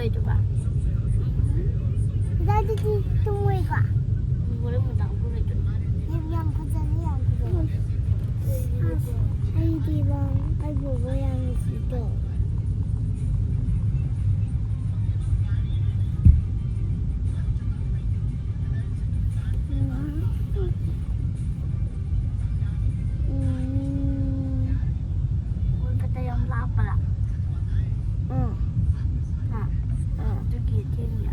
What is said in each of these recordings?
来对吧？那这东位个，我的没当过来对。样不真样不真。I地方I不这样子的。我给他要拉不了。就给天呀。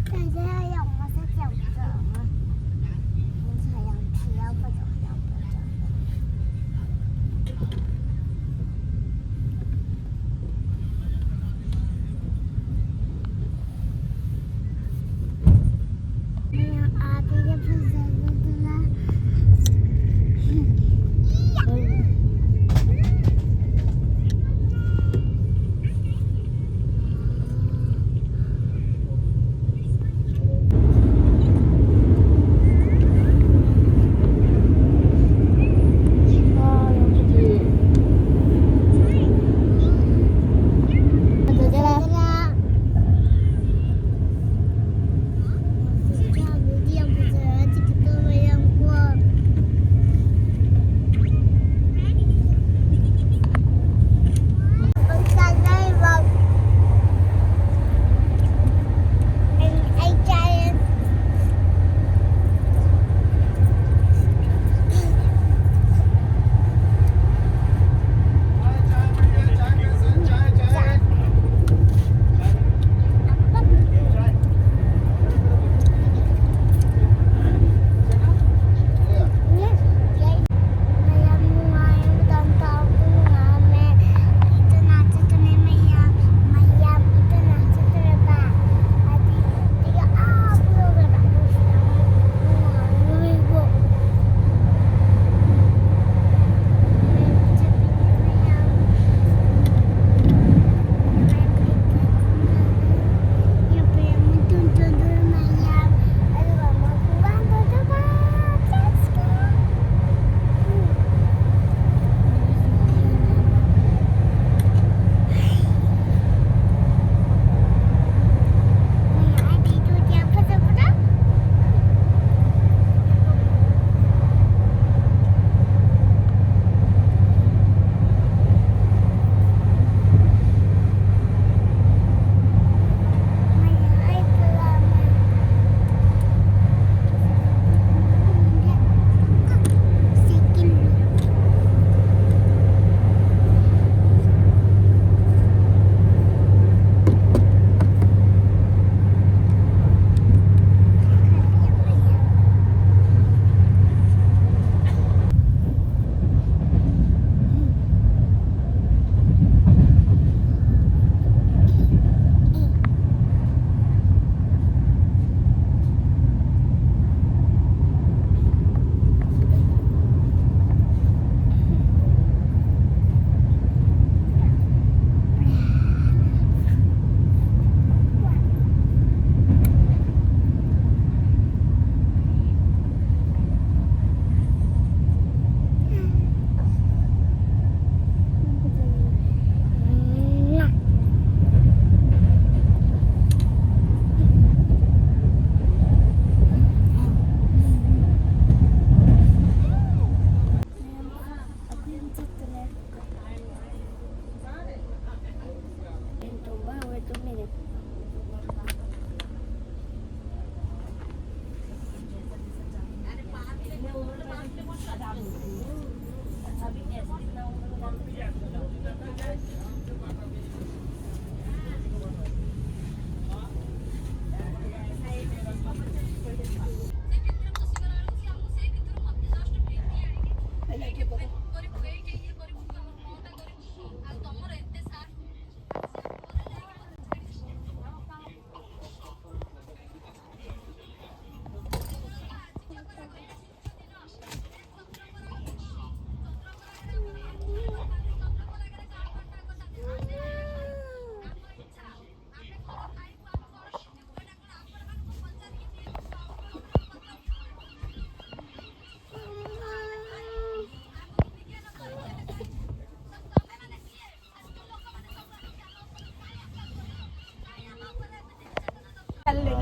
大家要我在讲什么？我想要吃，要不就要不就。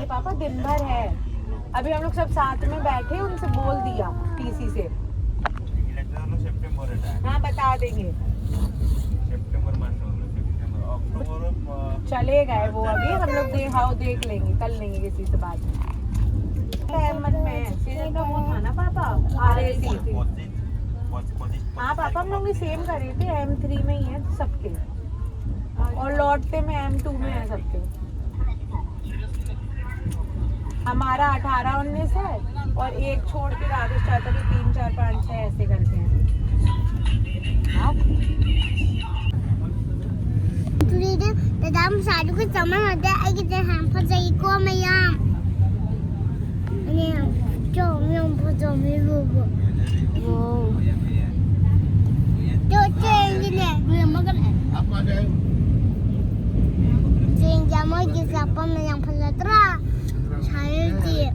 नहीं पापा, दिन भर है। अभी हम लोग सब साथ में बैठे, उनसे बोल दिया टीसी से। हाँ बता देंगे। चले गए वो, अभी हम लोग देख लेंगे, कर लेंगे किसी से बात। अहमद में सीजन का वो था ना पापा, RLT। हाँ पापा हम लोग भी सेम कर रहे थे, M3 में ही है सबके, और लौटते में M2 में है सबके। हमारा 18-19 है, और एक छोड़ के राजेश चाहता कि 3 4 5 6 ऐसे करके हैं। Tuloy dadam masyado ko sama na da ay kita hampa sa iko mayam. Ano yan? Chom yung puto may lubo. Wow. Dote hindi na. Buya magana. Apa day? Sehingga mo gisapa na yung palatra. Charity.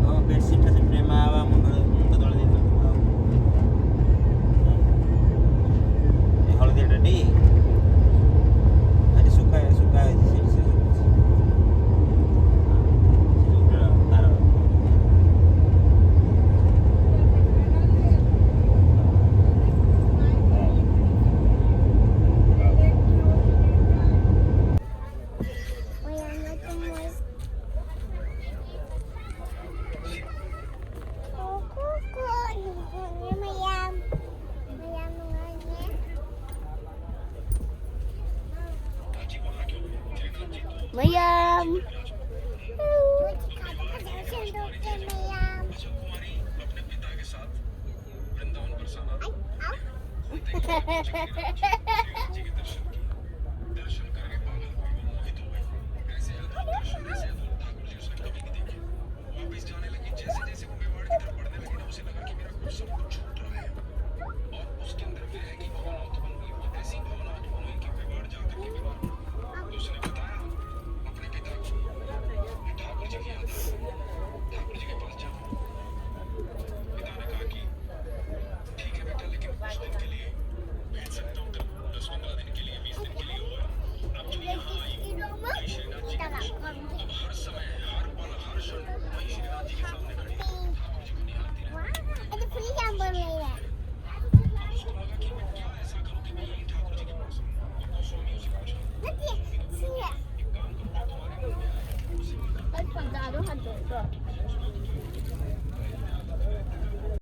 Oh, bedsheet ଟା ସେମିତି ମା ବାବା ମୁଣ୍ଡ ତଳେ ଦେଇଛନ୍ତି ଆଉ। ଏ ହଳଦିଆଟା ଟି ଆଜି ଶୁଖା ହେଇଛି ସେଠି ସେ ଶୁଖୁଛି। ସେ ଯୋଉଟା ତାର Mayam.